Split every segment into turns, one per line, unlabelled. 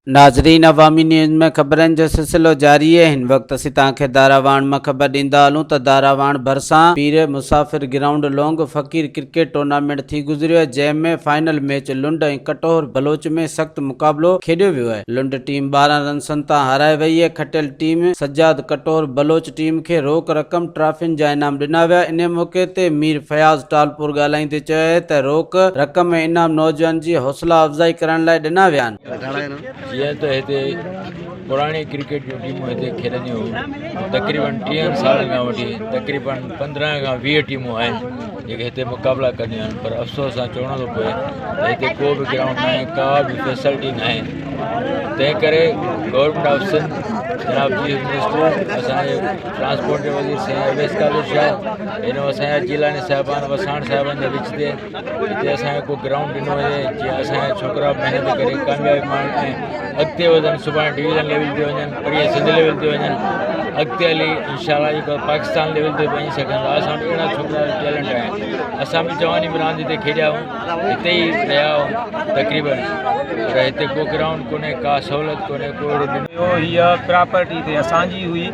नाज़रीन, अवामी न्यूज़ में ख़बरनि जो सिलसिलो जारी है। हिन वक्त असीं तव्हांखे दारावाहण में ख़बर ॾींदा हलूं त दारावाहण ڀرسان पीर मुसाफिर ग्राउंड लौंग फक़ीर क्रिकेट टूर्नामेंट थी गुज़रियो, जंहिंमें फाइनल मैच लुंड ऐं कटोर बलोच में सख़्त मुक़ाबलो खेॾियो वियो आहे। लुंड टीम 12 रनसनि तां हाराए वई आहे। खटियल टीम सजाद कटोर बलोच टीम खे रोक रक़म ट्रॉफिन जा इनाम ॾिना विया। इन मौक़े ते मीर फयाज़ टालपुर ॻाल्हाईंदे चयो त रोक रक़म ऐं इनाम नौजवान जी हौसला अफ़ज़ाई करण लाइ ॾिना विया आहिनि।
जीअं त हिते पुराणी क्रिकेट जूं टीमूं हिते खेॾंदियूं हुयूं, तक़रीबन 30 साल खां वठी तक़रीबन 15 खां 20 टीमूं आहिनि जेके हिते मुक़ाबला कंदियूं आहिनि। पर अफ़सोस सां चवणो थो पए त हिते को बि ग्राउंड न आहे, का बि फैसिलिटी न आहे। तंहिं करे गवर्नमेंट ऑफ सिंध जनाब चीफ मिनिस्टर असांजे ट्रांसपोर्ट जे वज़ीर साईं अवैस कादिर शाह हिन असांजा जिलानी साहिबान वसाण साहिबनि जे विच ते हिते असांखे को ग्राउंड ॾिनो वञे जीअं असांजा छोकिरा महिनत करे कामयाबी माण्हू ऐं अॻिते वधनि, सुभाणे डिवीज़न लेवल ते वञनि, परीहं सिंध लेवल ते वञनि, अॻिते हली इंशाअल्लाह जेको पाकिस्तान लेवल ते वञी सघनि था। असां वटि अहिड़ा छोकिरा टैलेंट आहिनि। असां बि जवानी में रांदि हिते खेॾिया आहियूं, हिते ई रहिया आहियूं तक़रीबन, पर हिते को ग्राउंड कोन्हे, का सहूलियत कोन्हे, को ॾिनो।
हीअ प्रॉपर्टी हिते असांजी हुई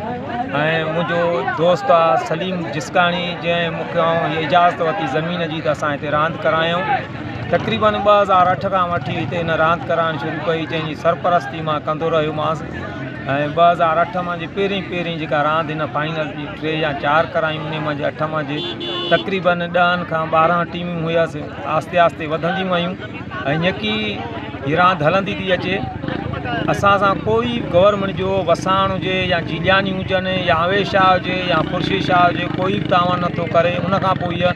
ऐं मुंहिंजो दोस्त आहे सलीम जिस्काणी, जंहिं मूंखे हीअ इजाज़त वरिती ज़मीन जी त असां हिते रांदि करायूं। तक़रीबन 2008 खां वठी हिते हिन रांदि कराइणु शुरू कई, जंहिंजी सरपरस्ती मां कंदो रहियोमांसि। ऐं 2008 मां जे पहिरीं जेका रांदि हिन फाइनल जी 3 या 4 करायूं, उन मां जे 8 मां जे तक़रीबन 10 खां 12 टीमूं हुयसि। आस्ते आस्ते वधंदियूं वयूं ऐं यकी हीअ रांदि हलंदी थी अचे। असां सां कोई गवर्नमेंट जो वसाण हुजे या जिलियानी हुजनि या अवेश शाह हुजे या खुर्शीद शाह हुजे, कोई बि तावन नथो करे। उनखां पोइ इहा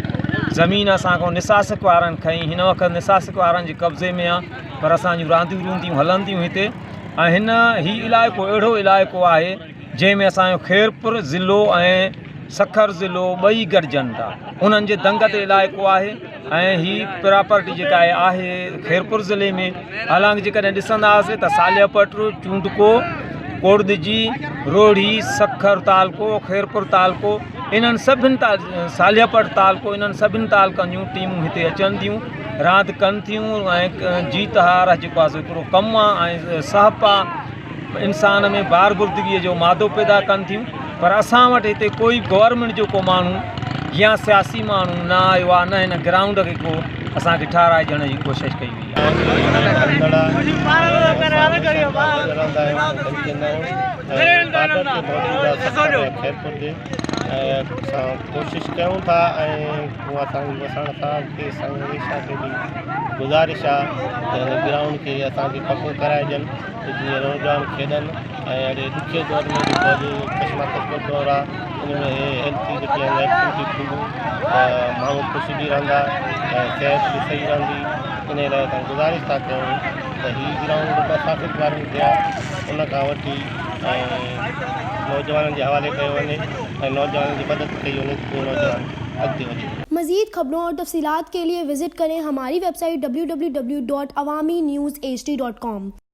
ज़मीन असांखां निसासिक वारनि खईं। हिन वक़्तु निसासिक वारनि जे कब्ज़े में आहे, पर असांजूं रांदियूं रूंदियूं हलंदियूं हिते। ऐं हीउ इलाइक़ो अहिड़ो इलाइक़ो आहे जंहिंमें असांजो खैरपुर ज़िलो ऐं सखर ज़िलो ॿई गॾिजनि था। उन्हनि जे दंग ते इलाइक़ो आहे ऐं हीअ प्रॉपर्टी जेका आहे खैरपुर ज़िले में। हालांकि जेकॾहिं ॾिसंदासीं त सालियापट, चूंडको, कोड़दजी, रोढ़ी, सखर तालको, खैरपुर तालको, इन्हनि सभिनि सालियापट तालको, इन्हनि सभिनि तालकनि जूं टीमूं हिते अचनि थियूं, रांदि कनि थियूं ऐं जीत हार जेको आहे हिकिड़ो कमु आहे ऐं सहपा इंसान में बारबुर्दगीअ जो मादो पैदा कनि थियूं। पर असां वटि हिते कोई गवर्नमेंट जो को माण्हू या सियासी माण्हू न आयो आहे, न हिन ग्राउंड खे को असांखे ठाराए ॾियण जी कोशिशि कई वई
आहे। कोशिशि कयूं था ऐं असांजे वसाण साहिब खे खे बि गुज़ारिश आहे त ग्राउंड खे असांखे पको कराए ॾियनि, जीअं नौजवान खेॾनि ऐं अहिड़े ॾुखे दौर में बि कशमकश दौर आहे, उनमें हेल्थ जेकी एक्टिविटी थींदियूं, माण्हू ख़ुशि बि रहंदा ऐं सिहत बि सही रहंदी। इन लाइ असां गुज़ारिश था कयूं त हीअ ग्राउंड मुसाफ़िर वारनि खे आहे, उनखां वठी नौजवाननि जे हवाले कयो वञे ऐं नौजवाननि जी मदद कई वञे, नौजवान अॻिते वधे।
मज़ीद खबरों और तफसीलात के लिए विजिट करें हमारी वेबसाइट www.awamiNewsHD.com।